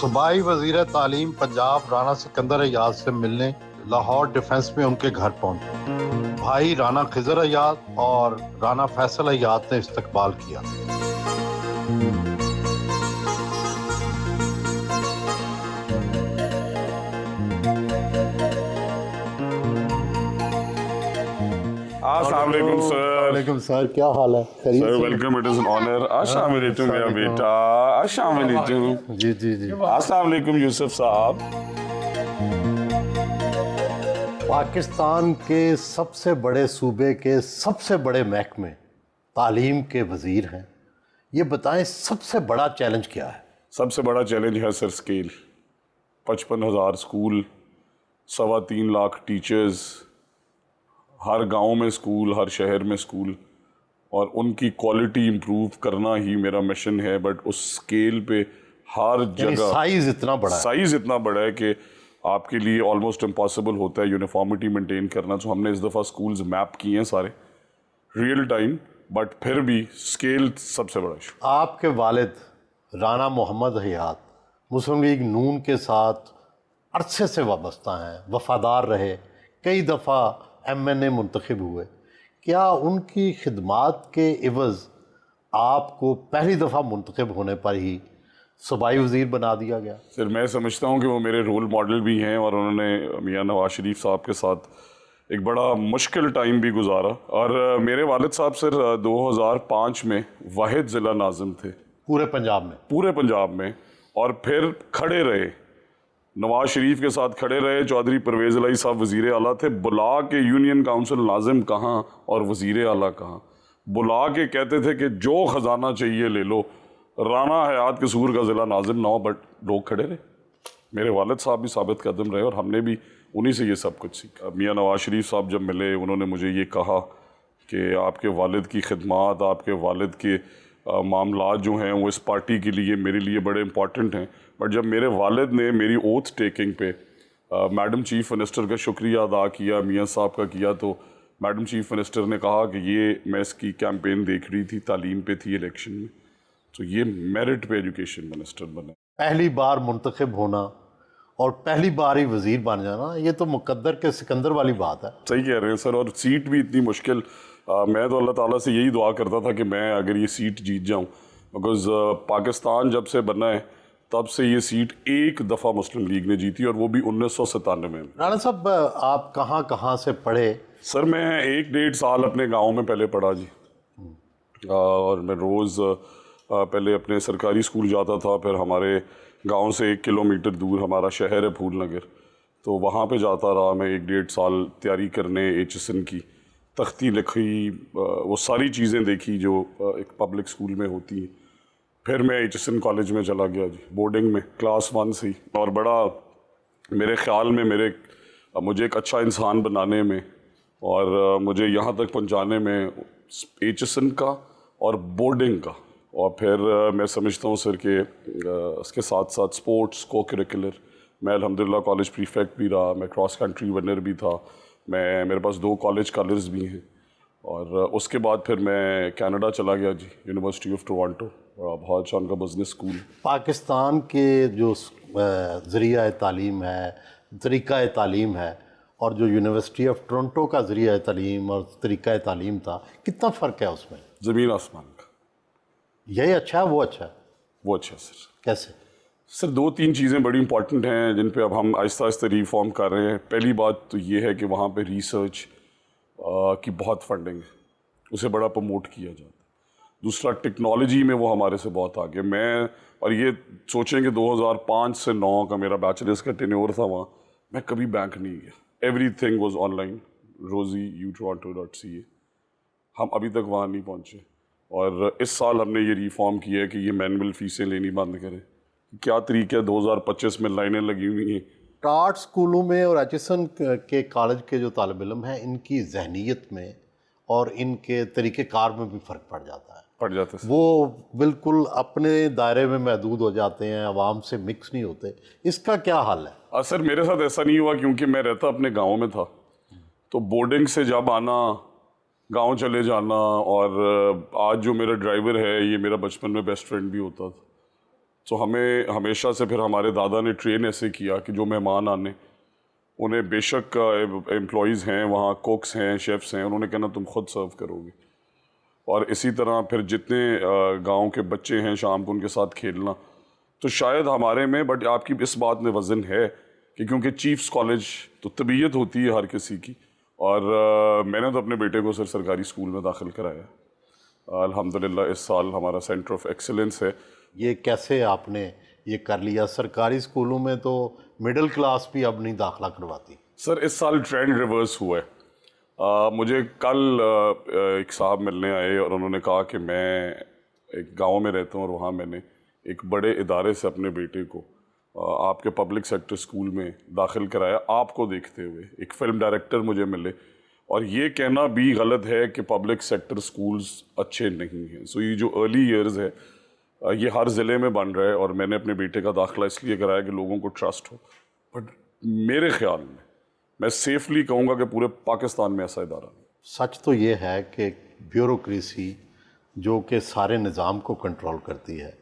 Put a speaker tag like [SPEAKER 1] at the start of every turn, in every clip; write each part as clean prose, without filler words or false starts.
[SPEAKER 1] सूबाई वजीर तालीम पंजाब राना सिकंदर अयाज से मिलने लाहौर डिफेंस में उनके घर पहुंचे। भाई राना खिजर अयाज और राना फैसल अयाज ने इस्तकबाल किया।
[SPEAKER 2] अस्सलाम वालेकुम सर।
[SPEAKER 1] वालेकुम सर, क्या हाल है?
[SPEAKER 2] Sir welcome, it is an honour. अस्सलाम वालेकुम मेरा बेटा। अस्सलाम वालेकुम।
[SPEAKER 1] जी जी जी।
[SPEAKER 2] अस्सलाम वालेकुम यूसुफ साहब।
[SPEAKER 1] पाकिस्तान के सबसे बड़े सूबे के सबसे बड़े महकमे तालीम के वजीर हैं, ये बताएं सबसे बड़ा चैलेंज क्या है?
[SPEAKER 2] सबसे बड़ा चैलेंज है सर स्केल। 55,000 स्कूल, 3.25 लाख टीचर्स, हर गांव में स्कूल, हर शहर में स्कूल, और उनकी क्वालिटी इम्प्रूव करना ही मेरा मिशन है। बट उस स्केल पे हर जगह
[SPEAKER 1] साइज इतना बड़ा है।
[SPEAKER 2] साइज इतना बड़ा है कि आपके लिए ऑलमोस्ट इम्पॉसिबल होता है यूनिफॉर्मिटी मेंटेन करना। तो हमने इस दफ़ा स्कूल्स मैप किए हैं सारे रियल टाइम, बट फिर भी स्केल सबसे बड़ा इशू।
[SPEAKER 1] आपके वालिद राना मोहम्मद हयात मुस्लिम लीग नून के साथ अरसे से वाबस्ता हैं, वफादार रहे, कई दफ़ा MNA मुंतखब हुए। क्या उनकी खिदमात के इवज़ आपको पहली दफ़ा मुंतखब होने पर ही सूबाई वज़ीर बना दिया गया?
[SPEAKER 2] सर मैं समझता हूँ कि वो मेरे रोल मॉडल भी हैं, और उन्होंने मियाँ नवाज शरीफ साहब के साथ एक बड़ा मुश्किल टाइम भी गुजारा। और मेरे वालिद साहब सर 2005 में वाहिद ज़िला नाज़िम थे
[SPEAKER 1] पूरे पंजाब में,
[SPEAKER 2] और फिर खड़े रहे, नवाज शरीफ के साथ खड़े रहे। चौधरी परवेज़ इलाही साहब वज़ीर आला थे, बुला के यूनियन काउंसिल नाज़िम कहाँ और वज़ीर आला कहाँ, बुला के कहते थे कि जो ख़जाना चाहिए ले लो। राना हयात कसूर का ज़िला नाज़िम ना हो, बट लोग खड़े रहे। मेरे वालिद साहब भी साबित कदम रहे, और हमने भी उन्हीं से ये सब कुछ सीखा। मियाँ नवाज शरीफ साहब जब मिले, उन्होंने मुझे ये कहा कि आपके वालिद की खिदमात, आपके वालिद के मामलात जो हैं वो इस पार्टी के लिए, मेरे लिए बड़े इंपॉर्टेंट हैं। बट जब मेरे वालिद ने मेरी ओथ टेकिंग पे मैडम चीफ़ मिनिस्टर का शुक्रिया अदा किया, मियाँ साहब का किया, तो मैडम चीफ़ मिनिस्टर ने कहा कि ये मैं इसकी कैंपेन देख रही थी, तालीम पे थी इलेक्शन में, तो ये मेरिट पे एजुकेशन मिनिस्टर बने।
[SPEAKER 1] पहली बार मुंतखब होना और पहली बार ही वज़ीर बन जाना, ये तो मुकद्दर के सिकंदर वाली बात है।
[SPEAKER 2] सही कह रहे हैं सर, और सीट भी इतनी मुश्किल। मैं तो अल्लाह ताला से यही दुआ करता था कि मैं अगर ये सीट जीत जाऊं, बिकॉज़ पाकिस्तान जब से बना है तब से ये सीट एक दफ़ा मुस्लिम लीग ने जीती, और वो भी 1997 में।
[SPEAKER 1] राणा साहब, आप कहाँ कहाँ से पढ़े?
[SPEAKER 2] सर मैं 1-1.5 साल अपने गांव में पहले पढ़ा जी, और मैं रोज़ पहले अपने सरकारी स्कूल जाता था, फिर हमारे गांव से 1 किलोमीटर दूर हमारा शहर है फूल नगर, तो वहाँ पे जाता रहा मैं 1-1.5 साल तैयारी करने HSN की। तख्ती लिखी, वो सारी चीज़ें देखी जो एक पब्लिक स्कूल में होती हैं। फिर मैं HSN कॉलेज में चला गया जी, बोर्डिंग में, क्लास 1 से ही, और बड़ा मेरे ख़्याल में मुझे एक अच्छा इंसान बनाने में और मुझे यहाँ तक पहुँचाने में HSN का और बोर्डिंग का, और फिर मैं समझता हूँ सर कि इसके साथ साथ स्पोर्ट्स को करिकुलर, मैं अल्हम्दुलिल्लाह कॉलेज प्रीफेक्ट भी रहा, मैं क्रॉस कंट्री विनर भी था, मेरे पास 2 कॉलेज कलर्स भी हैं। और उसके बाद फिर मैं कनाडा चला गया जी, यूनिवर्सिटी ऑफ टोरंटो, बहुत अच्छा उनका बिजनेस स्कूल।
[SPEAKER 1] पाकिस्तान के जो ज़रिया तालीम है, तरीक़ा तालीम है, और जो यूनिवर्सिटी ऑफ टोरंटो का ज़रिया तालीम और तरीक़ा तालीम था, कितना फ़र्क है उसमें?
[SPEAKER 2] ज़मीन आसमान का।
[SPEAKER 1] यही अच्छा है, वो अच्छा है?
[SPEAKER 2] वो अच्छा है सर।
[SPEAKER 1] कैसे?
[SPEAKER 2] सर 2-3 चीज़ें बड़ी इंपॉर्टेंट हैं जिन पे अब हम आहिस्ता आहिस्ता रिफॉर्म कर रहे हैं। पहली बात तो ये है कि वहाँ पे रिसर्च की बहुत फंडिंग है, उसे बड़ा प्रमोट किया जाता है। दूसरा, टेक्नोलॉजी में वो हमारे से बहुत आगे। मैं और ये सोचें कि 2005 से 9 का मेरा बैचलर्स का टेन्योर था वहाँ, मैं कभी बैंक नहीं गया, एवरीथिंग वाज ऑनलाइन, rosie.utoronto.ca। हम अभी तक वहाँ नहीं पहुँचे, और इस साल हमने ये रिफॉर्म किया है कि ये मैनुअल फीसें लेनी बंद करें। क्या तरीका है, 2025 में लाइनें लगी हुई हैं।
[SPEAKER 1] टाट स्कूलों में और HSN के कॉलेज के जो तालिब इल्म हैं, इनकी जहनीत में और इनके तरीक़ेकार में भी फ़र्क पड़ जाता है। वो बिल्कुल अपने दायरे में महदूद हो जाते हैं, आवाम से मिक्स नहीं होते। इसका क्या हल है?
[SPEAKER 2] सर मेरे साथ ऐसा नहीं हुआ, क्योंकि मैं रहता अपने गांव में था, तो बोर्डिंग से जब आना, गांव चले जाना, और आज जो मेरा ड्राइवर है ये मेरा बचपन में बेस्ट फ्रेंड भी होता था। तो हमें हमेशा से फिर हमारे दादा ने ट्रेन ऐसे किया कि जो मेहमान आने उन्हें बेशक एम्प्लॉयज़ हैं वहाँ, कुक्स हैं, शेफ्स हैं, उन्होंने कहना तुम खुद सर्व करोगे। और इसी तरह फिर जितने गांव के बच्चे हैं शाम को उनके साथ खेलना, तो शायद हमारे में, बट आपकी इस बात में वज़न है कि क्योंकि चीफ्स कॉलेज तो तबीयत होती है हर किसी की, और मैंने तो अपने बेटे को सर सरकारी स्कूल में दाखिल कराया। अल्हम्दुलिल्लाह इस साल हमारा सेंटर ऑफ एक्सीलेंस है।
[SPEAKER 1] ये कैसे आपने ये कर लिया? सरकारी स्कूलों में तो मिडिल क्लास भी अब नहीं दाखिला करवाती।
[SPEAKER 2] सर इस साल ट्रेंड रिवर्स हुआ है। मुझे कल एक साहब मिलने आए और उन्होंने कहा कि मैं एक गांव में रहता हूँ और वहाँ मैंने एक बड़े इदारे से अपने बेटे को आपके पब्लिक सेक्टर स्कूल में दाखिल कराया, आपको देखते हुए। एक फिल्म डायरेक्टर मुझे मिले, और ये कहना भी गलत है कि पब्लिक सेक्टर स्कूल्स अच्छे नहीं हैं। सो ये जो अर्ली ईयर्स है ये हर ज़िले में बन रहा है, और मैंने अपने बेटे का दाखिला इसलिए कराया कि लोगों को ट्रस्ट हो। बट मेरे ख्याल में मैं सेफली कहूँगा कि पूरे पाकिस्तान में ऐसा इदारा नहीं।
[SPEAKER 1] सच तो ये है कि ब्यूरोक्रेसी जो कि सारे निज़ाम को कंट्रोल करती है,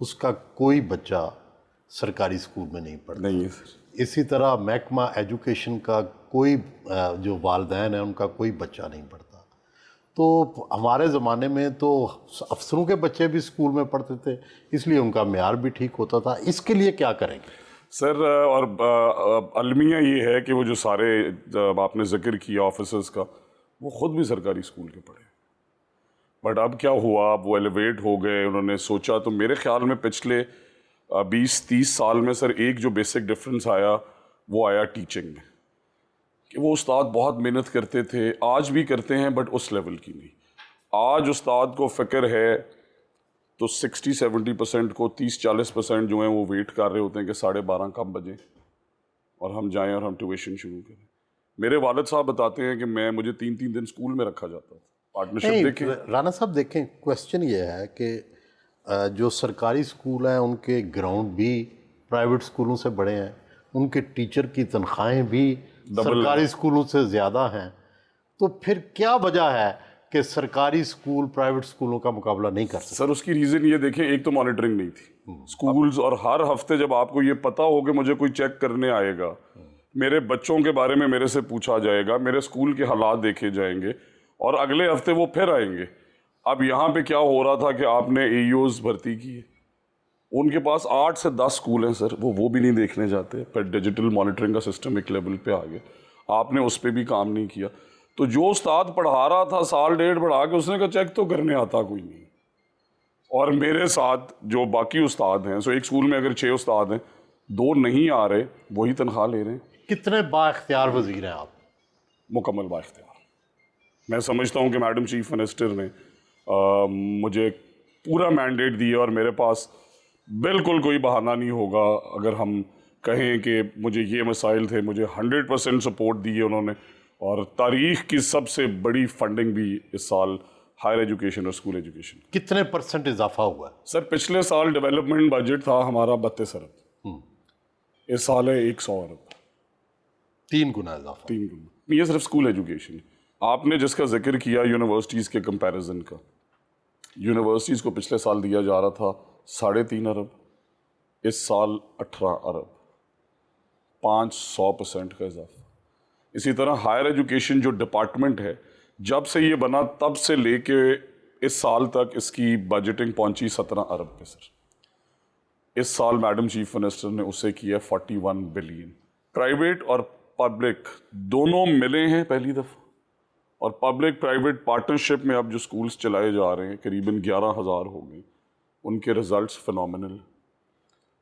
[SPEAKER 1] उसका कोई बच्चा सरकारी स्कूल में नहीं पढ़ता।
[SPEAKER 2] नहीं है सर।
[SPEAKER 1] इसी तरह महकमा एजुकेशन का कोई जो वालिदैन है उनका कोई बच्चा नहीं पढ़ता। तो हमारे ज़माने में तो अफसरों के बच्चे भी स्कूल में पढ़ते थे, इसलिए उनका मेयार भी ठीक होता था। इसके लिए क्या करेंगे
[SPEAKER 2] सर? और अलमिया ये है कि वो जो सारे आपने जिक्र किया ऑफिसर्स का, वो ख़ुद भी सरकारी स्कूल के पढ़े। बट अब क्या हुआ, अब वो एलिवेट हो गए, उन्होंने सोचा। तो मेरे ख्याल में पिछले 20-30 साल में सर एक जो बेसिक डिफरेंस आया वो आया टीचिंग में, कि वो उस्ताद बहुत मेहनत करते थे, आज भी करते हैं, बट उस लेवल की नहीं। आज उस्ताद को फ़िक्र है तो 60-70% को 30-40% जो हैं वो वेट कर रहे होते हैं कि 12:30 कब बजे और हम जाएं और हम ट्यूशन शुरू करें। मेरे वालिद साहब बताते हैं कि मुझे 3-3 दिन स्कूल में रखा जाता था। पार्टनरशिप देखें
[SPEAKER 1] राना साहब, देखें, क्वेश्चन ये है कि जो सरकारी स्कूल हैं उनके ग्राउंड भी प्राइवेट स्कूलों से बड़े हैं, उनके टीचर की तनख्वाहें भी सरकारी स्कूलों से ज़्यादा हैं। तो फिर क्या वजह है कि सरकारी स्कूल प्राइवेट स्कूलों का मुकाबला नहीं कर सकते?
[SPEAKER 2] सर उसकी रीज़न ये देखें, एक तो मॉनिटरिंग नहीं थी स्कूल्स, और हर हफ्ते जब आपको ये पता हो कि मुझे कोई चेक करने आएगा, मेरे बच्चों के बारे में मेरे से पूछा जाएगा, मेरे स्कूल के हालात देखे जाएंगे, और अगले हफ्ते वो फिर आएंगे। अब यहाँ पे क्या हो रहा था कि आपने एईओज़ भर्ती किए, उनके पास 8 से 10 स्कूल हैं सर, वो भी नहीं देखने जाते। फिर डिजिटल मॉनिटरिंग का सिस्टम एक लेवल पे आ गया, आपने उस पर भी काम नहीं किया। तो जो उस्ताद पढ़ा रहा था साल डेढ़ पढ़ा के, उसने कहा चेक तो करने आता कोई नहीं। और मेरे साथ जो बाकी उस्ताद हैं, सो एक स्कूल में अगर 6 उस्ताद हैं, 2 नहीं आ रहे, वही तनख्वाह ले रहे हैं।
[SPEAKER 1] कितने बाइख्तियार वजीर हैं आप?
[SPEAKER 2] मुकम्मल बाइख्तियार। मैं समझता हूँ कि मैडम चीफ मिनिस्टर ने मुझे पूरा मैंडेट दिया, और मेरे पास बिल्कुल कोई बहाना नहीं होगा अगर हम कहें कि मुझे ये मसाइल थे। मुझे 100% सपोर्ट दी है उन्होंने, और तारीख की सबसे बड़ी फंडिंग भी इस साल हायर एजुकेशन और स्कूल एजुकेशन।
[SPEAKER 1] कितने % इजाफा हुआ है?
[SPEAKER 2] सर पिछले साल डेवलपमेंट बजट था हमारा 32 अरब, इस साल है 100 अरब,
[SPEAKER 1] 3 गुना इजाफा।
[SPEAKER 2] 3 गुना। ये सिर्फ स्कूल एजुकेशन। आपने जिसका जिक्र किया यूनिवर्सिटीज़ के कंपैरिजन का, यूनिवर्सिटीज़ को पिछले साल दिया जा रहा था 3.5 अरब, इस साल 18 अरब, 500% का इजाफा। इसी तरह हायर एजुकेशन जो डिपार्टमेंट है, जब से ये बना तब से लेके इस साल तक इसकी बजटिंग पहुंची 17 अरब पे सर। इस साल मैडम चीफ मिनिस्टर ने उसे किया 41 बिलियन। प्राइवेट और पब्लिक दोनों मिले हैं पहली दफ़ा, और पब्लिक प्राइवेट पार्टनरशिप में अब जो स्कूल्स चलाए जा रहे हैं करीबन 11,000 हो गए, उनके रिजल्ट्स फिनोमिनल।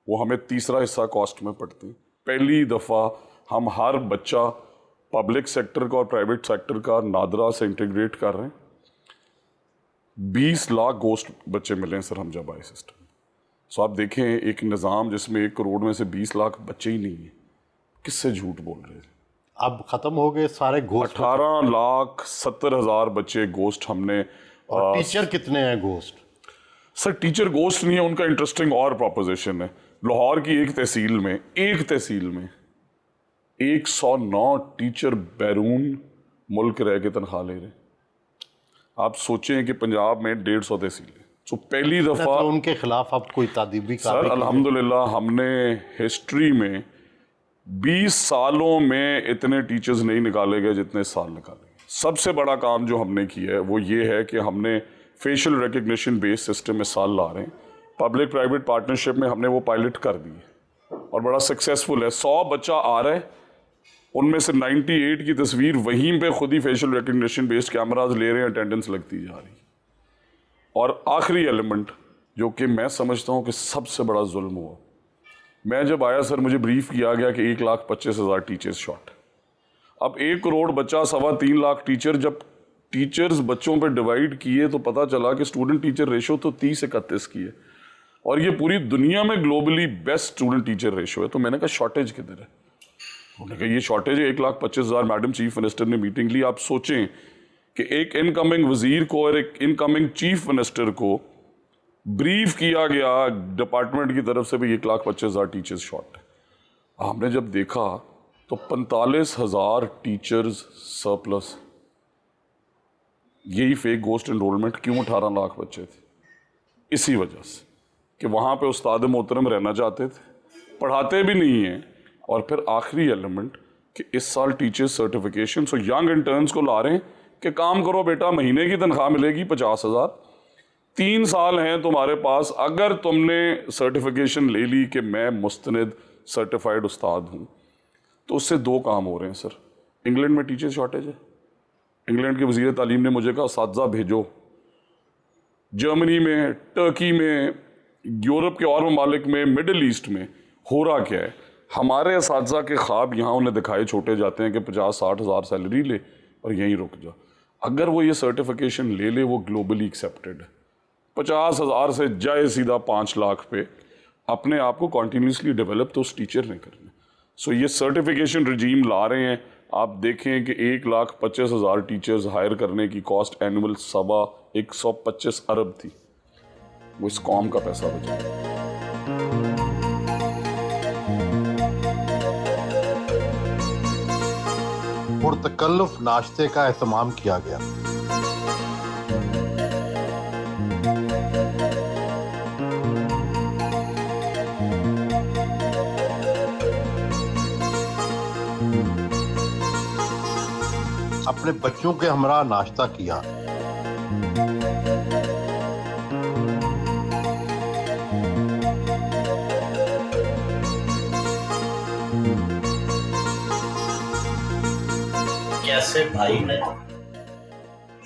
[SPEAKER 2] वो हमें तीसरा हिस्सा कॉस्ट में पड़ते हैं। पहली दफ़ा हम हर बच्चा पब्लिक सेक्टर का और प्राइवेट सेक्टर का नादरा से इंटीग्रेट कर रहे हैं। 20 लाख गोस्ट बच्चे मिले हैं सर हम जब आए सिस्टम। सो आप देखें, एक निज़ाम जिसमें 1 करोड़ में से 20 लाख बच्चे ही नहीं हैं, किससे झूठ बोल रहे हैं?
[SPEAKER 1] अब ख़त्म हो गए सारे गोस्ट?
[SPEAKER 2] 18,70,000 बच्चे गोस्ट हमने।
[SPEAKER 1] और टीचर कितने हैं गोस्ट?
[SPEAKER 2] सर टीचर गोस्ट नहीं है, उनका इंटरेस्टिंग और प्रपोजिशन है। लाहौर की एक तहसील में 109 टीचर बैरून मुल्क रह के तनख्वाह ले रहे हैं। आप सोचें कि पंजाब में 150 तहसीलें, तो पहली दफ़ा
[SPEAKER 1] तो उनके खिलाफ अब कोई तादीबी
[SPEAKER 2] सर अल्हम्दुलिल्लाह हमने हिस्ट्री में 20 सालों में इतने टीचर्स नहीं निकाले गए जितने इस साल निकाले गए। सबसे बड़ा काम जो हमने किया है वो ये है कि हमने फेशियल रिकग्निशन बेस्ड सिस्टम इस साल ला रहे हैं। पब्लिक प्राइवेट पार्टनरशिप में हमने वो पायलट कर दी है और बड़ा सक्सेसफुल है। 100 बच्चा आ रहा है, उनमें से 98 की तस्वीर वहीं पे खुद ही फेशियल रिकग्निशन बेस्ड कैमराज ले रहे हैं, अटेंडेंस लगती जा रही है। और आखिरी एलिमेंट जो कि मैं समझता हूँ कि सबसे बड़ा जुल्म हुआ, मैं जब आया सर मुझे ब्रीफ किया गया कि 1,25,000 टीचर्स शॉर्ट। अब 1 करोड़ बच्चा 3.25 लाख टीचर, जब टीचर्स बच्चों पे डिवाइड किए तो पता चला कि स्टूडेंट टीचर रेशो तो 30-31 की है और ये पूरी दुनिया में globally best student teacher ratio है। तो मैंने कहा शॉर्टेज किधर है? उन्होंने कहा ये शॉर्टेज है 1,25,000। मैडम चीफ मिनिस्टर ने मीटिंग ली। आप सोचें कि एक इनकमिंग वजीर को और एक इनकमिंग चीफ मिनिस्टर को ब्रीफ किया गया डिपार्टमेंट की तरफ से भी 1,25,000 टीचर्स शॉर्ट है। हमने जब देखा तो 45,000 टीचर्स सरप्लस। यही फेक गोस्ट एनरोलमेंट क्यों? 18 लाख बच्चे थे, इसी वजह से कि वहाँ पे उस्ताद मोहतरम रहना चाहते थे, पढ़ाते भी नहीं हैं। और फिर आखिरी एलिमेंट कि इस साल teachers certification so young interns को ला रहे हैं कि काम करो बेटा, महीने की तनख्वाह मिलेगी 50,000, 3 साल हैं तुम्हारे पास, अगर तुमने सर्टिफिकेशन ले ली कि मैं मुस्तनद सर्टिफाइड उस्ताद हूँ, तो उससे 2 काम हो रहे हैं सर। इंग्लैंड में टीचर शॉर्टेज है, इंग्लैंड के वज़ीर तालीम ने मुझे कहा असातिज़ा भेजो। जर्मनी में, टर्की में, यूरोप के और ममालिक में, मिडल ईस्ट में हो रहा क्या है? हमारे असातिज़ा के ख्वाब यहाँ उन्हें दिखाए छोटे जाते हैं कि 50-60 हज़ार सैलरी ले और यहीं रुक जा। अगर वो ये सर्टिफिकेशन ले ले, वो ग्लोबली एक्सेप्टेड है। 50,000 से जाए सीधा 5 लाख पे, अपने आप को कॉन्टीन्यूसली डेवलप तो उस टीचर ने करना। सो ये सर्टिफिकेशन रजीम ला रहे हैं। आप देखें कि 1,25,000 टीचर्स हायर करने की कॉस्ट एनुअल 125 अरब थी। वो इस कौम का पैसा बचा।
[SPEAKER 1] पुरतकल्लुफ नाश्ते का एहतमाम किया गया। अपने बच्चों के हमरा नाश्ता किया।
[SPEAKER 3] कैसे भाई हैं,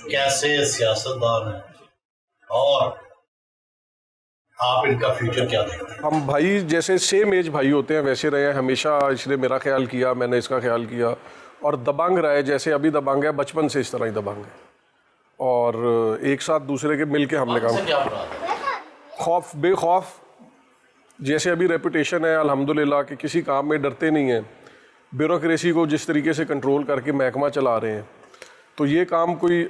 [SPEAKER 3] कैसे सियासतदान हैं और आप इनका फ्यूचर क्या देखते हैं?
[SPEAKER 4] हम भाई जैसे सेम एज भाई होते हैं वैसे रहे हैं हमेशा। इसने मेरा ख्याल किया, मैंने इसका ख्याल किया और दबंग रहे जैसे अभी दबंग है, बचपन से इस तरह ही दबंग है और एक साथ दूसरे के मिल के हमने काम किया। खौफ बेखौफ, जैसे अभी रेपुटेशन है अल्हम्दुलिल्लाह कि किसी काम में डरते नहीं हैं। ब्यूरोक्रेसी को जिस तरीके से कंट्रोल करके महकमा चला रहे हैं, तो ये काम कोई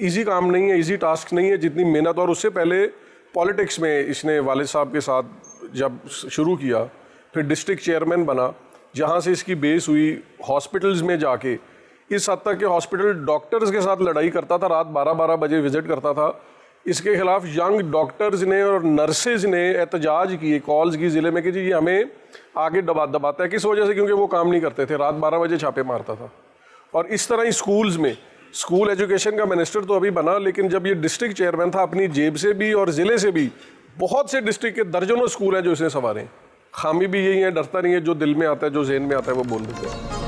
[SPEAKER 4] इजी काम नहीं है, इजी टास्क नहीं है जितनी मेहनत। और उससे पहले पॉलिटिक्स में इसने वालिद साहब के साथ जब शुरू किया, फिर डिस्ट्रिक्ट चेयरमैन बना, जहाँ से इसकी बेस हुई हॉस्पिटल्स में जाके इस हद तक के हॉस्पिटल डॉक्टर्स के साथ लड़ाई करता था, रात 12-12 बजे विजिट करता था। इसके खिलाफ यंग डॉक्टर्स ने और नर्सेज ने एहतजाज किए, कॉल्स की ज़िले में कि जी ये हमें आगे दबाता है। किस वजह से? क्योंकि वो काम नहीं करते थे, रात 12 बजे छापे मारता था। और इस तरह ही स्कूल्स में, स्कूल एजुकेशन का मिनिस्टर तो अभी बना, लेकिन जब ये डिस्ट्रिक्ट चेयरमैन था अपनी जेब से भी और ज़िले से भी बहुत से डिस्ट्रिक्ट के दर्जनों स्कूल हैं जो इसने संवारे। खामी भी यही है, डरता नहीं है, जो दिल में आता है, जो जहन में आता है वो बोल देते हैं।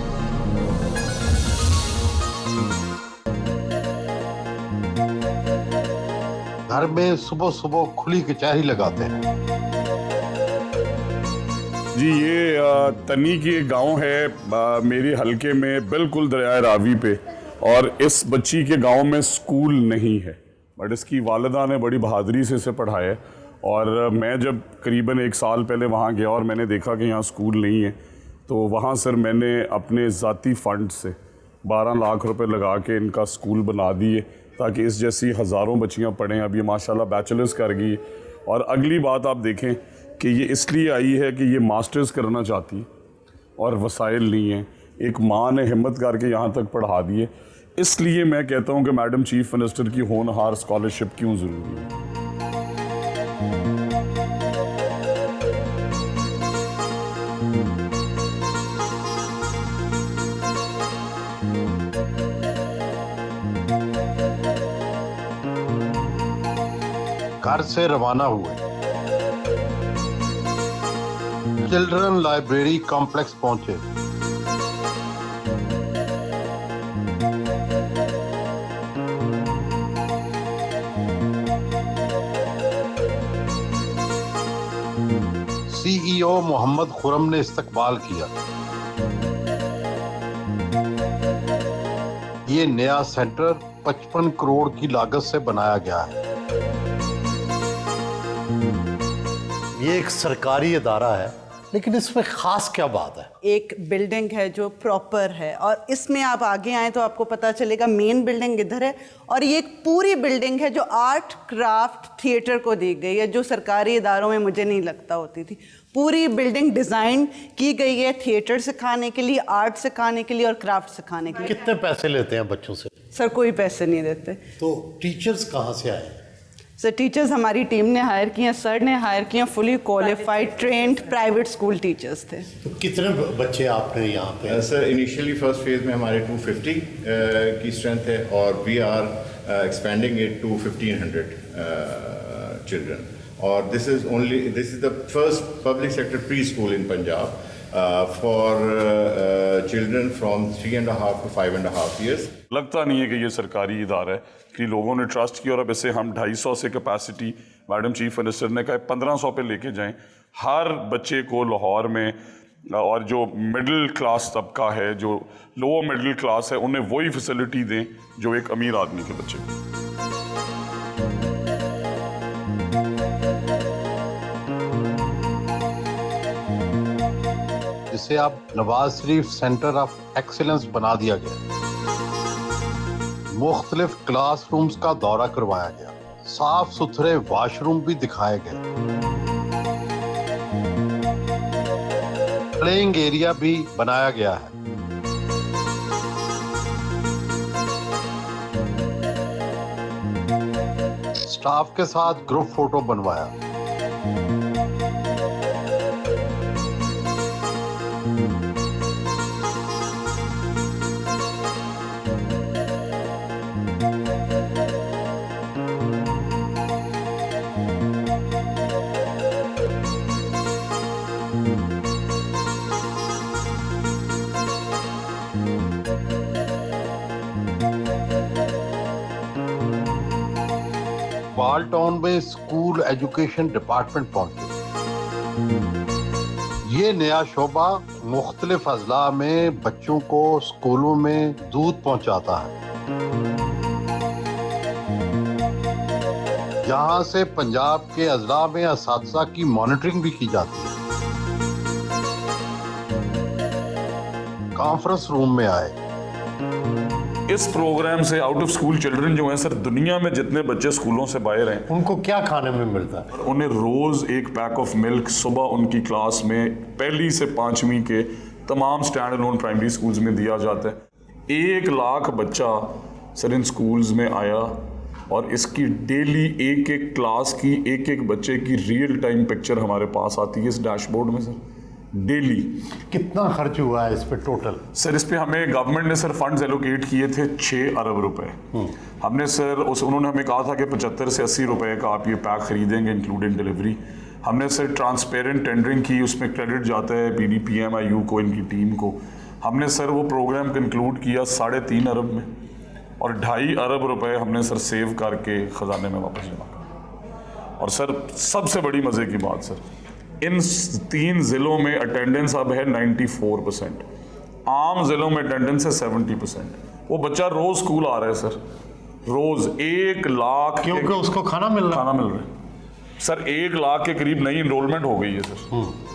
[SPEAKER 1] घर में सुबह सुबह खुली कचहरी लगाते हैं।
[SPEAKER 2] जी ये तनी की एक गांव है मेरे हलके में, बिल्कुल दरिया रावी पे, और इस बच्ची के गांव में स्कूल नहीं है, बट इसकी वालिदा ने बड़ी बहादुरी से इसे पढ़ाया। और मैं जब करीबन 1 साल पहले वहाँ गया और मैंने देखा कि यहाँ स्कूल नहीं है, तो वहाँ सर मैंने अपने ज़ाती फ़ंड से 12 लाख रुपए लगा के इनका स्कूल बना दिए ताकि इस जैसी हज़ारों बच्चियाँ पढ़ें। अब ये माशाल्लाह बैचलर्स कर गई। और अगली बात आप देखें कि ये इसलिए आई है कि ये मास्टर्स करना चाहती है और वसाइल नहीं है। एक माँ ने हिम्मत करके यहाँ तक पढ़ा दिए। इसलिए मैं कहता हूँ कि मैडम चीफ मिनिस्टर की होनहार स्कॉलरशिप क्यों ज़रूरी है।
[SPEAKER 1] घर से रवाना हुए। चिल्ड्रन लाइब्रेरी कॉम्प्लेक्स पहुंचे। सीईओ मोहम्मद खुरम ने इस्तकबाल किया। ये नया सेंटर 55 करोड़ की लागत से बनाया गया है। ये एक सरकारी इदारा है, लेकिन इसमें खास क्या बात है?
[SPEAKER 5] एक बिल्डिंग है जो प्रॉपर है, और इसमें आप आगे आए तो आपको पता चलेगा मेन बिल्डिंग इधर है, और ये एक पूरी बिल्डिंग है जो आर्ट क्राफ्ट थिएटर को दी गई है, जो सरकारी इदारों में मुझे नहीं लगता होती थी। पूरी बिल्डिंग डिज़ाइन की गई है थिएटर सिखाने के लिए, आर्ट सिखाने के लिए और क्राफ्ट सिखाने के लिए।
[SPEAKER 1] कितने पैसे लेते हैं बच्चों से?
[SPEAKER 5] सर कोई पैसे नहीं देते।
[SPEAKER 1] तो टीचर्स कहाँ से आए?
[SPEAKER 5] सर टीचर्स हमारी टीम ने हायर किए हैं, सर ने हायर किए हैं, fully qualified trend private school teachers थे।
[SPEAKER 1] तो कितने बच्चे आपने यहाँ पे?
[SPEAKER 6] सर इनिशियली फर्स्ट फेज में हमारे 250 की स्ट्रेंथ है, और we are expanding it to 1500 children, और this is the first public sector pre school in Punjab for children from 3.5 to 5.5 years।
[SPEAKER 2] लगता नहीं है कि ये सरकारी इदारा है कि लोगों ने ट्रस्ट किया और अब इसे हम 250 से कैपेसिटी, मैडम चीफ मिनिस्टर ने कहा 1500 पे लेके जाएं हर बच्चे को लाहौर में, और जो मिडिल क्लास तबका है, जो लोअर मिडिल क्लास है, उन्हें वही फैसिलिटी दें जो एक अमीर आदमी के बच्चे को।
[SPEAKER 1] जिसे अब Nawaz Sharif centre of excellence बना दिया गया। मुख्तलिफ क्लासरूम्स का दौरा करवाया गया, साफ सुथरे वॉशरूम भी दिखाए गए, प्लेइंग एरिया भी बनाया गया है। स्टाफ के साथ ग्रुप फोटो बनवाया। बाल टाउन में स्कूल एजुकेशन डिपार्टमेंट पहुंचे। ये नया शोबा मुख्तलिफ अजला में बच्चों को स्कूलों में दूध पहुंचाता है। यहाँ से पंजाब के अजला में असातिज़ा की मॉनिटरिंग भी की जाती है। कॉन्फ्रेंस रूम में आए।
[SPEAKER 2] इस प्रोग्राम से आउट ऑफ स्कूल चिल्ड्रन जो हैं सर, दुनिया में जितने बच्चे स्कूलों से बाहर हैं,
[SPEAKER 1] उनको क्या खाने में मिलता है?
[SPEAKER 2] उन्हें रोज एक पैक ऑफ मिल्क सुबह उनकी क्लास में पहली से 5वीं के तमाम स्टैंड अलोन प्राइमरी स्कूल्स में दिया जाता है। 1 लाख बच्चा सर इन स्कूल्स में आया, और इसकी डेली एक क्लास की एक बच्चे की रियल टाइम पिक्चर हमारे पास आती है इस डैशबोर्ड में सर, डेली।
[SPEAKER 1] कितना खर्च हुआ है इस पे टोटल?
[SPEAKER 2] सर इस पे हमें गवर्नमेंट ने सर फंड्स एलोकेट किए थे 6 अरब रुपए। हमने सर उन्होंने हमें कहा था कि 75 से 80 रुपए का आप ये पैक खरीदेंगे इंक्लूडिंग डिलीवरी। हमने सर ट्रांसपेरेंट टेंडरिंग की, उसमें क्रेडिट जाता है PDPMIU को, इनकी टीम को। हमने सर वो प्रोग्राम कंक्लूड किया 3.5 अरब में, और 2.5 अरब रुपए हमने सर सेव करके ख़जाने में वापस जमा किया। और सर सबसे बड़ी मज़े की बात सर, इन 3 ज़िलों में अटेंडेंस अब है 94%, आम ज़िलों में अटेंडेंस है 70%। वो बच्चा रोज़ स्कूल आ रहा है सर, रोज़ 1 लाख,
[SPEAKER 1] क्योंकि उसको खाना मिल रहा
[SPEAKER 2] है सर। 1 लाख के करीब नई इनरोलमेंट हो गई है सर।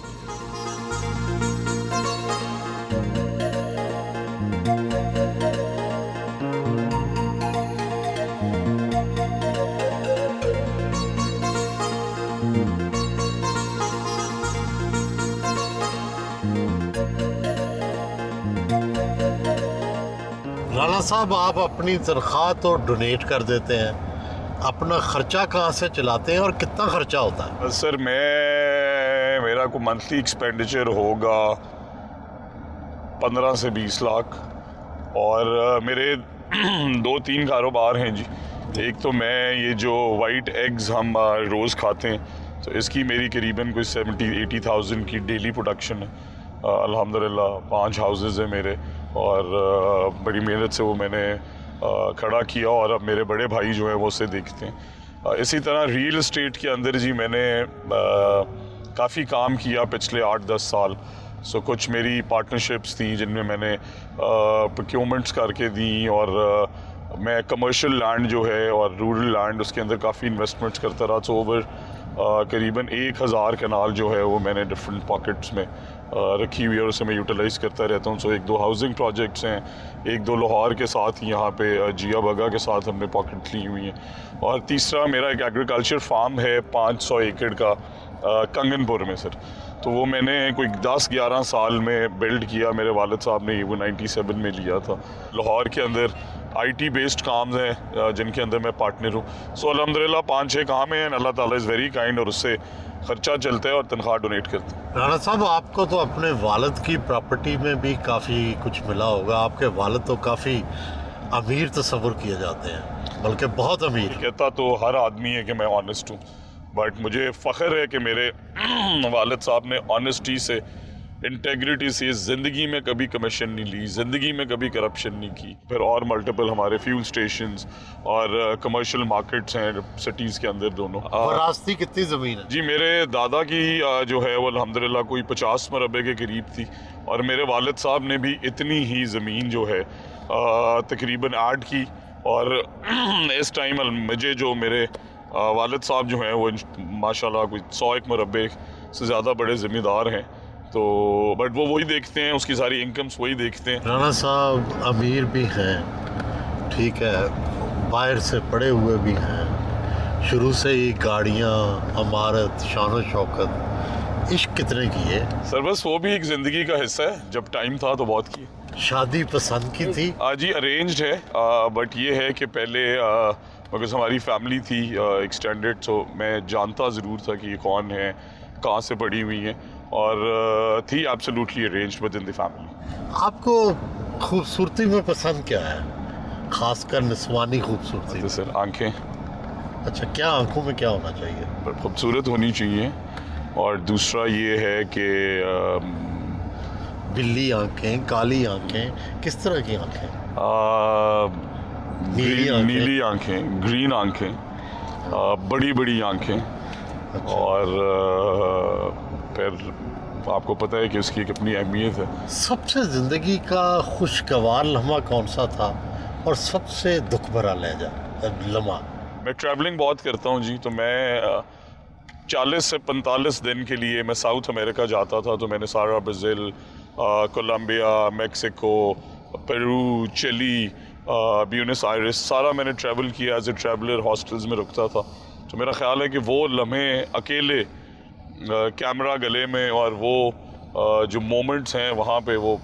[SPEAKER 1] राणा साहब, आप अपनी तनख्वाह तो डोनेट कर देते हैं, अपना खर्चा कहाँ से चलाते हैं और कितना खर्चा होता है?
[SPEAKER 2] सर मेरा को मंथली एक्सपेंडिचर होगा 15 से 20 लाख, और मेरे 2-3 कारोबार हैं जी। एक तो मैं ये जो वाइट एग्स हम रोज़ खाते हैं, तो इसकी मेरी करीबन कोई 70-80,000 की डेली प्रोडक्शन है। अल्हम्दुलिल्लाह 5 हाउसेस हैं मेरे, और बड़ी मेहनत से वो मैंने खड़ा किया, और अब मेरे बड़े भाई जो हैं वो उसे देखते हैं। इसी तरह रियल एस्टेट के अंदर जी मैंने काफ़ी काम किया पिछले 8-10 साल। सो कुछ मेरी पार्टनरशिप्स थी जिनमें मैंने प्रोक्योरमेंट्स करके दी, और मैं कमर्शियल लैंड जो है और रूरल लैंड उसके अंदर काफ़ी इन्वेस्टमेंट्स करता रहा। तो ओवर करीबन 1000 कनाल जो है वो मैंने डिफरेंट पॉकेट्स में रखी हुई है, और उसे मैं यूटिलाइज़ करता रहता हूँ। सो 1-2 हाउसिंग प्रोजेक्ट्स हैं, 1-2 लाहौर के साथ यहाँ पे जिया बगा के साथ हमने पॉकेट ली हुई हैं, और तीसरा मेरा एक एग्रीकल्चर फार्म है 500 एकड़ का कंगनपुर में सर। तो वो मैंने कोई 10-11 साल में बिल्ड किया। मेरे वालिद साहब ने वो 97 में लिया था। लाहौर के अंदर IT बेस्ड काम हैं जिनके अंदर मैं पार्टनर हूँ। सो अल्हम्दुलिल्लाह 5-6 काम हैं, अल्लाह ताला इज़ वेरी काइंड, और उससे खर्चा चलता है और तनख्वाह डोनेट करते हैं।
[SPEAKER 1] राणा साहब, आपको तो अपने वालिद की प्रॉपर्टी में भी काफ़ी कुछ मिला होगा। आपके वालिद तो काफ़ी अमीर तस्वुर किए जाते हैं, बल्कि बहुत अमीर।
[SPEAKER 2] कहता तो हर आदमी है कि मैं ऑनेस्ट हूँ, बट मुझे फ़ख्र है कि मेरे वालिद साहब ने ऑनेस्टी से, इंटेग्रिटी से ज़िंदगी में कभी कमीशन नहीं ली, ज़िंदगी में कभी करप्शन नहीं की। फिर और मल्टीपल हमारे फ्यूल स्टेशंस और कमर्शियल मार्केट्स हैं सिटीज़ के अंदर दोनों।
[SPEAKER 1] वरासती कितनी ज़मीन है?
[SPEAKER 2] जी मेरे दादा की जो है वो अल्हम्दुलिल्लाह कोई 50 मरबे के करीब थी, और मेरे वालिद साहब ने भी इतनी ही ज़मीन जो है तकरीबन ऐड की। और इस टाइम मुझे जो मेरे वालिद साहब जो हैं वो माशाल्लाह कोई 100 मरबे से ज़्यादा बड़े ज़िम्मेदार हैं। तो बट वो वही देखते हैं, उसकी सारी इनकम्स वही देखते हैं।
[SPEAKER 1] राणा साहब अमीर भी हैं, ठीक है, बाहर से पड़े हुए भी हैं, शुरू से ही गाड़ियाँ, अमारत, शान शौकत, इश्क कितने की है
[SPEAKER 2] सर? बस वो भी एक ज़िंदगी का हिस्सा है, जब टाइम था तो बहुत की।
[SPEAKER 1] शादी पसंद की थी?
[SPEAKER 2] जी अरेंज्ड है, बट ये है कि पहले बिकॉज हमारी फैमिली थी एक्सटेंडेड, तो मैं जानता ज़रूर था कि ये कौन है, कहाँ से पड़ी हुई हैं, और थी absolutely arranged with in the family.
[SPEAKER 1] आपको खूबसूरती में पसंद क्या है, खासकर निस्वानी खूबसूरती?
[SPEAKER 2] तो सर आंखें।
[SPEAKER 1] अच्छा, क्या आंखों में क्या होना चाहिए?
[SPEAKER 2] खूबसूरत होनी चाहिए, और दूसरा ये है कि
[SPEAKER 1] बिल्ली आंखें, काली आंखें, किस तरह की आंखें?
[SPEAKER 2] नीली आंखें, ग्रीन आंखें, बड़ी बड़ी आंखें।
[SPEAKER 1] अच्छा।
[SPEAKER 2] और फिर आपको पता है कि उसकी एक अपनी अहमियत है।
[SPEAKER 1] सबसे ज़िंदगी का खुशगवार लम्हा कौन सा था, और सबसे दुख भरा लम्हा?
[SPEAKER 2] मैं ट्रैवलिंग बहुत करता हूँ जी, तो मैं 40 से 45 दिन के लिए मैं साउथ अमेरिका जाता था। तो मैंने सारा Brazil, Colombia, Mexico, Peru, Chile, Buenos Aires, सारा मैंने ट्रैवल किया एज ए ट्रैवलर। हॉस्टल्स में रुकता था। तो मेरा ख्याल है कि वो लम्हे अकेले कैमरा गले में, और वो जो मोमेंट्स हैं वहाँ पे, वो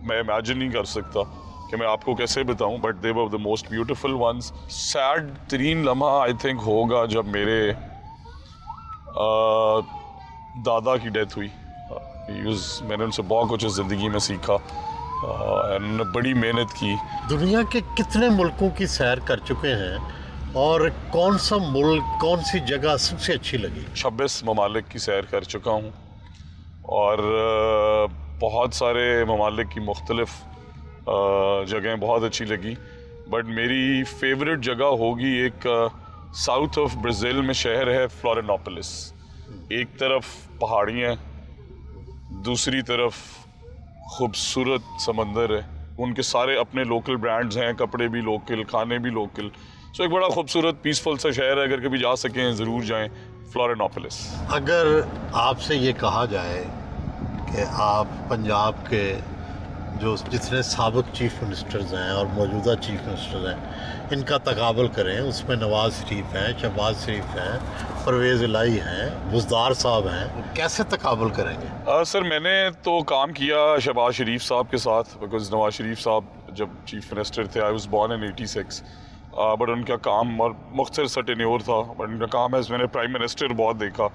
[SPEAKER 2] मैं इमेजिन नहीं कर सकता कि मैं आपको कैसे बताऊं, but they were the most beautiful ones. Sad तरीन लम्हा आई थिंक होगा जब मेरे दादा की डेथ हुई। मैंने उनसे बहुत कुछ ज़िंदगी में सीखा, उन्होंने बड़ी मेहनत की।
[SPEAKER 1] दुनिया के कितने मुल्कों की सैर कर चुके हैं, और कौन सा मुल्क, कौन सी जगह सबसे अच्छी लगी?
[SPEAKER 2] 26 ममालिक की सैर कर चुका हूँ, और बहुत सारे ममालिक की मुख्तलिफ जगहें बहुत अच्छी लगी। बट मेरी फेवरेट जगह होगी एक साउथ ऑफ ब्राज़ील में शहर है फ्लोरिनोपोलिस। एक तरफ पहाड़ियाँ, दूसरी तरफ खूबसूरत समंदर है। उनके सारे अपने लोकल ब्रांड्स हैं, कपड़े भी लोकल, खाने भी लोकल। सो एक बड़ा खूबसूरत पीसफुल सा शहर है, अगर कभी जा सकें ज़रूर जाएं फ्लोरिनोपोलिस।
[SPEAKER 1] अगर आपसे ये कहा जाए कि आप पंजाब के जो जितने साबिक चीफ मिनिस्टर्स हैं और मौजूदा चीफ मिनिस्टर्स हैं, इनका तकाबल करें, उसमें नवाज़ शरीफ हैं, शहबाज शरीफ हैं, परवेज़ इलाही हैं, बुज़दार साहब हैं, कैसे तकाबल करेंगे?
[SPEAKER 2] सर मैंने तो काम किया शहबाज शरीफ साहब के साथ, बिकॉज नवाज शरीफ साहब जब चीफ मिनिस्टर थे, I was born in 86, but उनका काम और मुख्तसर सा टेन्योर था, बट उनका काम है मैंने प्राइम मिनिस्टर बहुत देखा,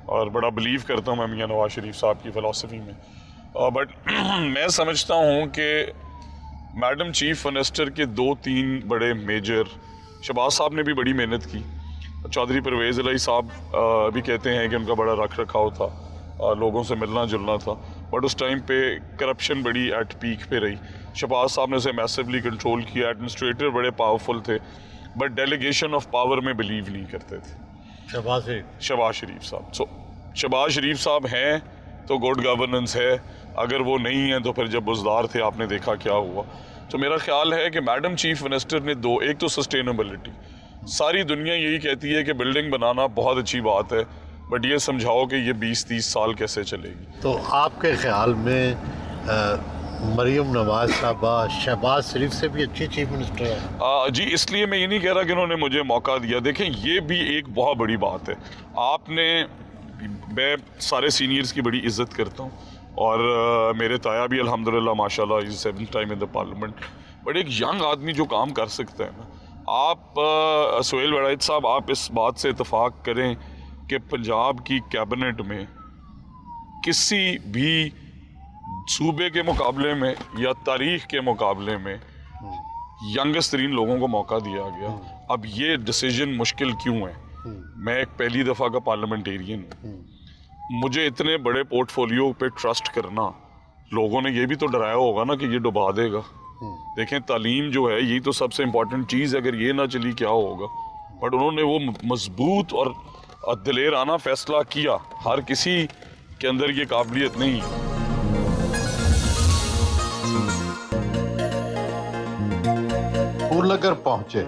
[SPEAKER 2] और बड़ा बिलीव करता हूँ मैं मियां नवाज शरीफ साहब की फ़िलासफ़ी में। बट मैं समझता हूँ कि मैडम चीफ मिनिस्टर के 2-3 बड़े मेजर शहबाज साहब ने भी बड़ी मेहनत की, चौधरी परवेज़ इलाही साहब भी कहते हैं कि उनका बड़ा रख रखाव था, लोगों से मिलना जुलना था, बट उस टाइम पे करप्शन बड़ी एट पीक पे रही। शहबाज साहब ने उसे मैसिवली कंट्रोल किया, एडमिनिस्ट्रेटर बड़े पावरफुल थे, बट डेलीगेशन ऑफ पावर में बिलीव नहीं करते थे। शहबाज शरीफ साहब, सो शहबाज शरीफ साहब हैं तो गुड गवर्नेंस है, अगर वो नहीं है तो फिर जब बुज़दार थे आपने देखा क्या हुआ। तो मेरा ख्याल है कि मैडम चीफ मिनिस्टर ने दो, एक तो सस्टेनेबिलिटी, सारी दुनिया यही कहती है कि बिल्डिंग बनाना बहुत अच्छी बात है, बट ये समझाओ कि ये 20-30 साल कैसे चलेगी।
[SPEAKER 1] तो आपके ख्याल में मरियम नवाज साहबा शहबाज शरीफ से भी अच्छी चीफ मिनिस्टर है?
[SPEAKER 2] जी, इसलिए मैं ये नहीं कह रहा कि उन्होंने मुझे मौका दिया। देखें, ये भी एक बहुत बड़ी बात है। आपने, मैं सारे सीनियर्स की बड़ी इज़्ज़त करता हूँ और मेरे ताया भी अल्हम्दुलिल्लाह माशाल्लाह is 7th time in the parliament, but एक यंग आदमी जो काम कर सकता है ना, आप सुहेल वड़ैच साहब, आप इस बात से इत्तेफाक करें कि पंजाब की कैबिनेट में किसी भी सूबे के मुकाबले में या तारीख के मुकाबले में यंगेस्ट तरीन लोगों को मौका दिया गया। अब ये डिसीजन मुश्किल क्यों है? मैं एक पहली दफ़ा का पार्लियामेंटेरियन हूँ, मुझे इतने बड़े पोर्टफोलियो पे ट्रस्ट करना, लोगों ने ये भी तो डराया होगा ना कि ये डुबा देगा। देखें, तालीम जो है यही तो सबसे इम्पोर्टेंट चीज़, अगर ये ना चली क्या होगा। बट उन्होंने वो मजबूत और दिलेराना फैसला किया, हर किसी के अंदर ये काबिलियत नहीं है।
[SPEAKER 1] फूलनगर पहुंचे।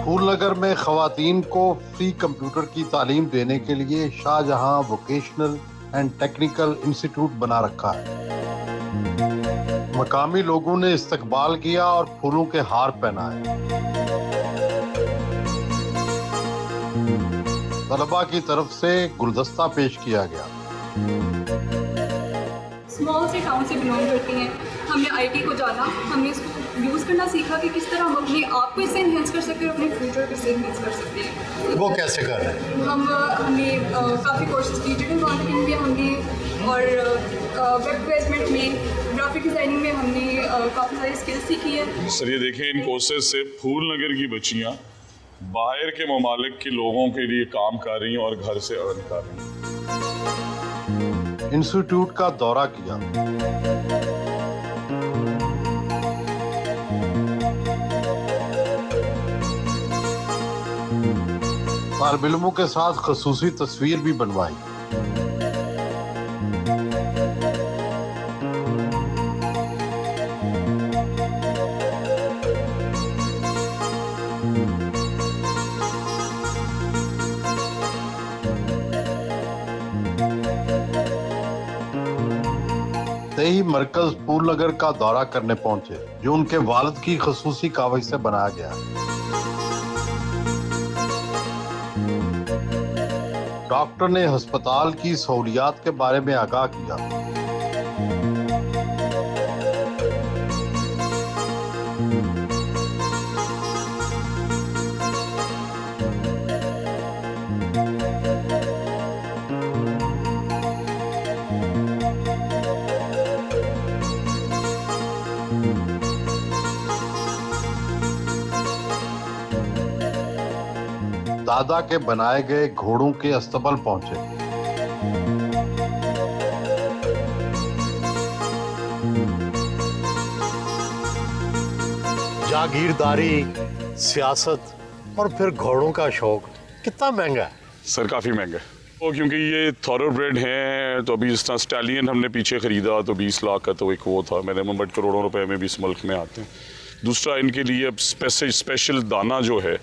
[SPEAKER 1] फूलनगर में खवातीन को फ्री कंप्यूटर की तालीम देने के लिए Shahjahan vocational and technical institute बना रखा है। मकामी लोगों ने इस्तकबाल किया और फूलों के हार पहनाए। तलबा की तरफ से गुलदस्ता पेश किया गया।
[SPEAKER 7] स्मॉल से टाउन से बिलोंग करती हैं, हमने आईटी को जाना, हमने इसको यूज़ करना सीखा कि किस तरह हम अपने आप को इससे इन्हेंस कर सकते हैं और अपने फ्यूचर को इससे इन्हेंस कर सकते हैं।
[SPEAKER 1] वो कैसे कर रहे हैं?
[SPEAKER 7] हमने काफ़ी कोर्सेज डिजिटल मार्केटिंग में हमने और वेब डेवलपमेंट में, ग्राफिक डिज़ाइनिंग में हमने काफ़ी सारी स्किल्स सीखी है।
[SPEAKER 2] सर, ये देखें, इन कोर्सेज से फूलनगर की बच्चियाँ बाहर के ममालिक के लोगों के लिए काम कर रही हैं और घर से अर्न कर रही हैं।
[SPEAKER 1] इंस्टीट्यूट का दौरा किया। तालिब इल्मों के साथ खसूसी तस्वीर भी बनवाई। तेही मरकज फूलनगर का दौरा करने पहुंचे, जो उनके वालिद की खसूसी कावज से बनाया गया। डॉक्टर ने अस्पताल की सहूलियात के बारे में आगाह किया। दादा के बनाए गए घोड़ों के अस्तबल पहुंचे। जागीरदारी, सियासत और फिर घोड़ों का शौक कितना महंगा है?
[SPEAKER 2] सर, काफ़ी महंगा है वो, क्योंकि ये थॉरोब्रेड हैं। तो अभी जिस तरह स्टैलियन हमने पीछे ख़रीदा तो 20 लाख का तो एक वो था मिनिमम, बट करोड़ों रुपए में भी इस मुल्क में आते हैं। दूसरा, इनके लिए अब स्पेशल दाना जो है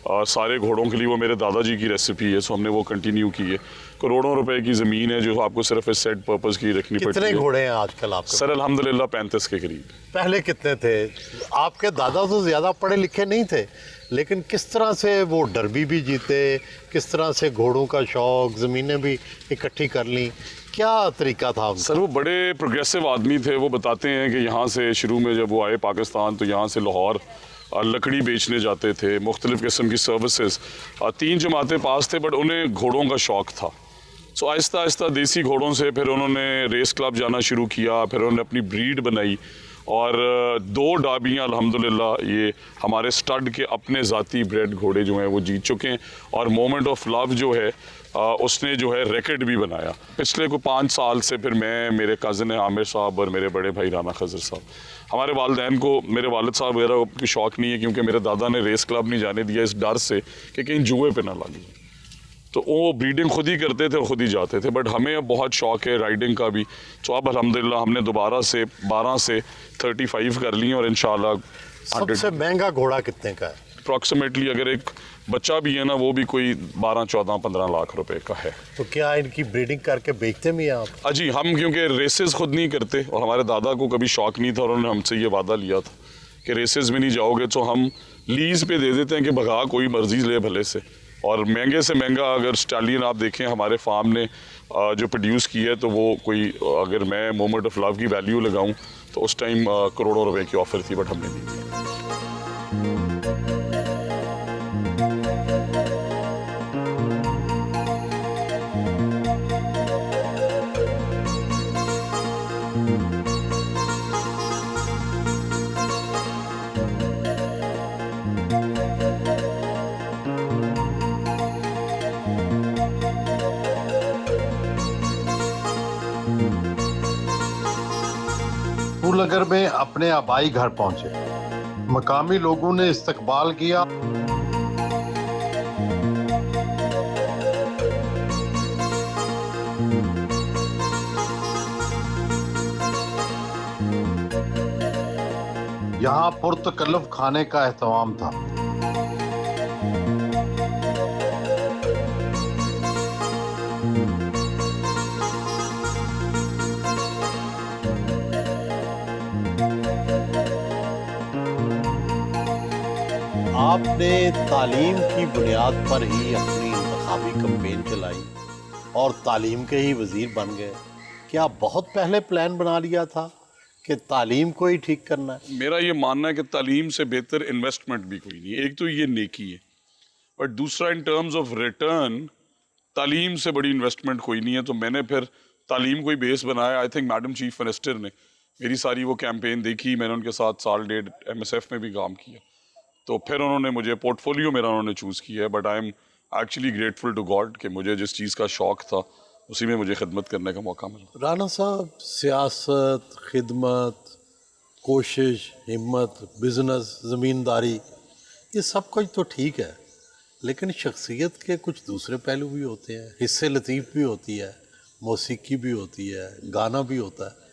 [SPEAKER 2] सारे घोड़ों के लिए, वो मेरे दादाजी की रेसिपी है, सो हमने वो कंटिन्यू की है। करोड़ों रुपए की ज़मीन है जो आपको सिर्फ इस सेट पर्पस की रखनी पड़ती है।
[SPEAKER 1] कितने घोड़े हैं आजकल आपके?
[SPEAKER 2] सर, अल्हम्दुलिल्लाह 35 के करीब।
[SPEAKER 1] पहले कितने थे? आपके दादा तो ज़्यादा पढ़े लिखे नहीं थे, लेकिन किस तरह से वो डर्बी भी जीते, किस तरह से घोड़ों का शौक, ज़मीनें भी इकट्ठी कर ली, क्या तरीका था उनका?
[SPEAKER 2] सर, वो बड़े प्रोग्रेसिव आदमी थे। वो बताते हैं कि यहाँ से शुरू में जब वो आए पाकिस्तान, तो यहाँ से लाहौर लकड़ी बेचने जाते थे, मुख्तलिफ़ किस्म की सर्विसेज। 3 जमातें पास थे, बट उन्हें घोड़ों का शौक़ था। सो आहिस्ता आहिस्ता देसी घोड़ों से फिर उन्होंने रेस क्लब जाना शुरू किया, फिर उन्होंने अपनी ब्रीड बनाई और 2 डाबियाँ अल्हम्दुलिल्लाह ये हमारे स्टड के अपने ज़ाती ब्रेड घोड़े जो हैं वो जीत चुके हैं। और मोमेंट ऑफ लव जो है उसने जो है रिकॉर्ड भी बनाया। पिछले को 5 साल से फिर मैं, मेरे कज़न है आमिर साहब और मेरे बड़े भाई राना खज़र साहब, हमारे वालिदैन को, मेरे वालिद साहब वगैरह को शौक़ नहीं है क्योंकि मेरे दादा ने रेस क्लब नहीं जाने दिया इस डर से कि कहीं जुए पे ना लग जाए। तो वो ब्रीडिंग खुद ही करते थे और ख़ुद ही जाते थे। बट हमें अब बहुत शौक़ है राइडिंग का भी, तो अब अल्हम्दुलिल्लाह हमने दोबारा से 12 से 35 कर लिए और इंशाल्लाह
[SPEAKER 1] सबसे महंगा घोड़ा कितने का है?
[SPEAKER 2] अप्रॉक्सीमेटली अगर एक बच्चा भी है ना वो भी कोई 12, 14, 15 लाख रुपए का है।
[SPEAKER 1] तो क्या इनकी ब्रीडिंग करके बेचते भी हैं आप?
[SPEAKER 2] जी, हम क्योंकि रेसेस खुद नहीं करते और हमारे दादा को कभी शौक़ नहीं था और उन्होंने हमसे ये वादा लिया था कि रेसेस में नहीं जाओगे तो हम लीज़ पे दे देते हैं कि भगा कोई मर्जी ले भले से। और महंगे से महंगा अगर स्टालियन आप देखें हमारे फार्म ने जो प्रोड्यूस की है तो वो कोई, अगर मैं मोमेंट ऑफ लव की वैल्यू लगाऊं तो उस टाइम करोड़ों रुपए की ऑफ़र थी, बट हमने नहीं किया।
[SPEAKER 1] फूलनगर में अपने आबाई घर पहुंचे, मकामी लोगों ने इस्तकबाल किया। यहाँ पुरतकल्लुफ खाने का एहतमाम था। आपने तालीम की बुनियाद पर ही अपनी इंतखाबी कैंपेन चलाई और तालीम के ही वजीर बन गए। क्या बहुत पहले प्लान बना लिया था कि तालीम को ही ठीक करना है?
[SPEAKER 2] मेरा ये मानना है कि तालीम से बेहतर इन्वेस्टमेंट भी कोई नहीं है। एक तो ये नेकी है, बट दूसरा इन टर्म्स ऑफ रिटर्न तालीम से बड़ी इन्वेस्टमेंट कोई नहीं है। तो मैंने फिर तालीम को ही बेस बनाया। I think madam chief minister ने मेरी सारी वो कैंपेन देखी, मैंने उनके साथ 1.5 साल MSF में भी काम किया, तो फिर उन्होंने मुझे पोर्टफोलियो मेरा उन्होंने चूज़ किया है। But I am actually grateful to God कि मुझे जिस चीज़ का शौक़ था उसी में मुझे खिदमत करने का मौका मिला।
[SPEAKER 1] राना साहब, सियासत, खिदमत, कोशिश, हिम्मत, बिजनेस, ज़मींदारी, ये सब कुछ तो ठीक है, लेकिन शख्सियत के कुछ दूसरे पहलू भी होते हैं। हिस्से लतीफ़ भी होती है, मौसीकी भी होती है, गाना भी होता है।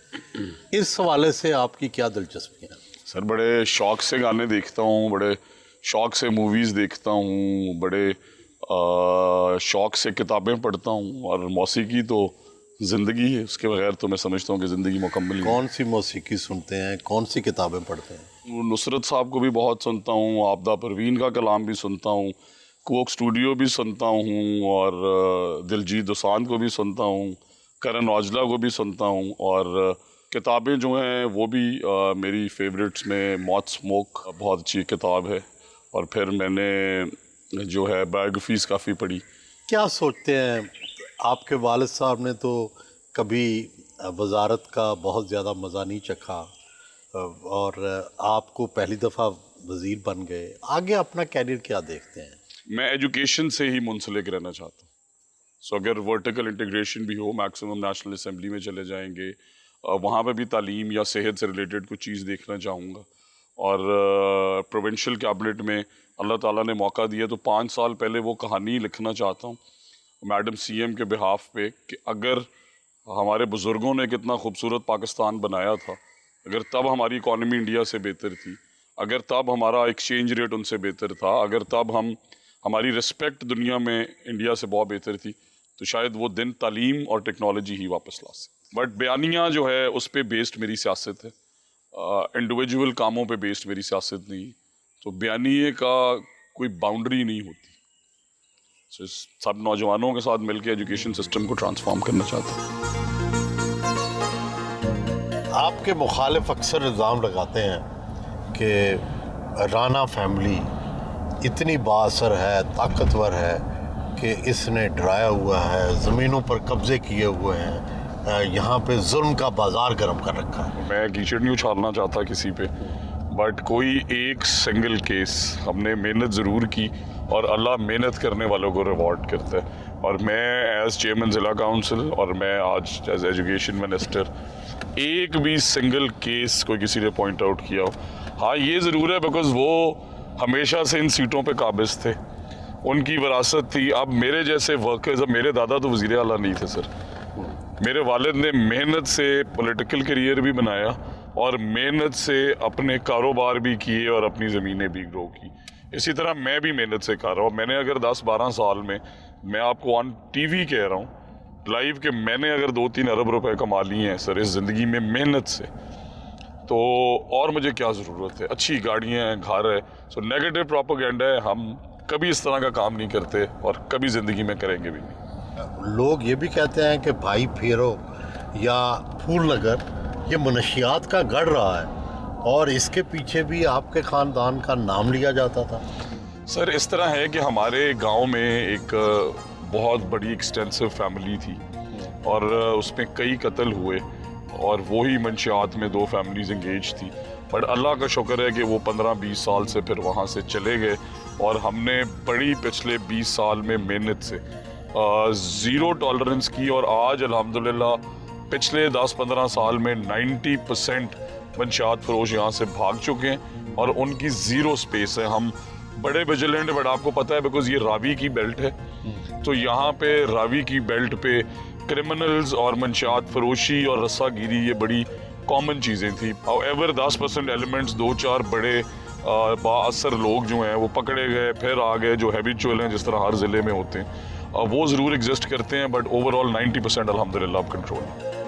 [SPEAKER 1] इस हवाले से आपकी क्या दिलचस्पी है?
[SPEAKER 2] सर, बड़े शौक़ से गाने देखता हूँ, बड़े शौक़ से मूवीज़ देखता हूँ, बड़े शौक़ से किताबें पढ़ता हूँ। और मौसीकी तो ज़िंदगी है, उसके बगैर तो मैं समझता हूँ कि ज़िंदगी मुकम्मल नहीं।
[SPEAKER 1] कौन सी मौसीकी सुनते हैं, कौन सी किताबें पढ़ते हैं?
[SPEAKER 2] नुसरत साहब को भी बहुत सुनता हूँ, आबदा परवीन का कलाम भी सुनता हूँ, कोक स्टूडियो भी सुनता हूँ, और दिलजीत दोसांझ को भी सुनता हूँ, करण औजला को भी सुनता हूँ। और किताबें जो हैं वो भी मेरी फेवरेट्स में मौत स्मोक बहुत अच्छी किताब है। और फिर मैंने जो है बायोग्राफीज़ काफ़ी पढ़ी।
[SPEAKER 1] क्या सोचते हैं, आपके वालिद साहब ने तो कभी वजारत का बहुत ज़्यादा मज़ा नहीं चखा और आपको पहली दफ़ा वज़ीर बन गए, आगे अपना कैरियर क्या देखते हैं?
[SPEAKER 2] मैं एजुकेशन से ही मुंसलिक रहना चाहता हूँ। सो अगर वर्टिकल इंटीग्रेशन भी हो, मैक्सिमम नेशनल असम्बली में चले जाएंगे, वहाँ पे भी तालीम या सेहत से रिलेटेड कुछ चीज़ देखना चाहूँगा। और प्रोविंशियल कैबिनेट में अल्लाह ताला ने मौका दिया तो 5 साल पहले वो कहानी लिखना चाहता हूँ मैडम CM के बिहाफ पे कि अगर हमारे बुज़ुर्गों ने कितना खूबसूरत पाकिस्तान बनाया था, अगर तब हमारी इकॉनमी इंडिया से बेहतर थी, अगर तब हमारा एक्सचेंज रेट उनसे बेहतर था, अगर तब हमारी रिस्पेक्ट दुनिया में इंडिया से बहुत बेहतर थी, तो शायद वो दिन तालीम और टेक्नोलॉजी ही वापस ला सकते। बट बयानिया जो है उस पर बेस्ड मेरी सियासत है, इंडिविजुअल कामों पे बेस्ड मेरी सियासत नहीं। तो बयानिए का कोई बाउंड्री नहीं होती। so, सब नौजवानों के साथ मिलकर एजुकेशन सिस्टम को ट्रांसफॉर्म करना चाहता हूँ।
[SPEAKER 1] आपके मुखालिफ अक्सर इल्ज़ाम लगाते हैं कि राना फैमिली इतनी बाअसर है, ताकतवर है कि इसने डराया हुआ है, ज़मीनों पर कब्ज़े किए हुए हैं, यहाँ पे जुल्म का बाजार गर्म कर रखा है।
[SPEAKER 2] मैं कीचड़ नहीं उछालना चाहता किसी पे, बट कोई एक सिंगल केस हमने मेहनत ज़रूर की और अल्लाह मेहनत करने वालों को रिवॉर्ड करता है। और मैं एज चेयरमैन ज़िला काउंसिल और मैं आज एज एजुकेशन मिनिस्टर एक भी सिंगल केस कोई किसी ने पॉइंट आउट किया हो। हाँ ये ज़रूर है बिकॉज़ वो हमेशा से इन सीटों पे काबिज थे, उनकी विरासत थी। अब मेरे जैसे वर्कर्स, अब मेरे दादा तो वज़ीर आला नहीं थे सर, मेरे वालिद ने मेहनत से पॉलिटिकल करियर भी बनाया और मेहनत से अपने कारोबार भी किए और अपनी ज़मीनें भी ग्रो की। इसी तरह मैं भी मेहनत से कर रहा हूँ। मैंने अगर 10-12 साल में, मैं आपको ऑन टीवी कह रहा हूँ लाइव, के मैंने अगर 2-3 अरब रुपए कमा लिए हैं सर इस ज़िंदगी में मेहनत से, तो और मुझे क्या ज़रूरत है। अच्छी गाड़ियाँ हैं, घर है। सो नेगेटिव प्रोपेगेंडा है, हम कभी इस तरह का काम नहीं करते और कभी ज़िंदगी में करेंगे भी नहीं।
[SPEAKER 1] लोग ये भी कहते हैं कि भाई फेरो या फूल नगर ये मनशियात का गढ़ रहा है और इसके पीछे भी आपके ख़ानदान का नाम लिया जाता था।
[SPEAKER 2] सर इस तरह है कि हमारे गांव में एक बहुत बड़ी एक्सटेंसिव फैमिली थी और उसमें कई कत्ल हुए और वही मंशियात में 2 फैमिलीज इंगेज थी। बट अल्लाह का शुक्र है कि वो 15-20 साल से फिर वहाँ से चले गए और हमने बड़ी पिछले 20 साल में मेहनत से ज़ीरो टॉलरेंस की और आज अल्हम्दुलिल्लाह पिछले 10-15 साल में 90% मंशियात फरोश यहाँ से भाग चुके हैं और उनकी ज़ीरो स्पेस है। हम बड़े विजिलेंट, बट आपको पता है बिकॉज ये रावी की बेल्ट है, तो यहाँ पे रावी की बेल्ट पे क्रिमिनल्स और मंशियात फरोशी और रस्सागिरी ये बड़ी कॉमन चीज़ें थी। हाउएवर 10% एलिमेंट्स, 2-4 बड़े बाअसर लोग जो हैं वो पकड़े गए, फिर आ गए जो हैबिचुअल हैं जिस तरह हर ज़िले में होते हैं, वो ज़रूर एग्जिस्ट करते हैं, बट ओवरऑल 90% अल्हम्दुलिल्लाह कंट्रोल है।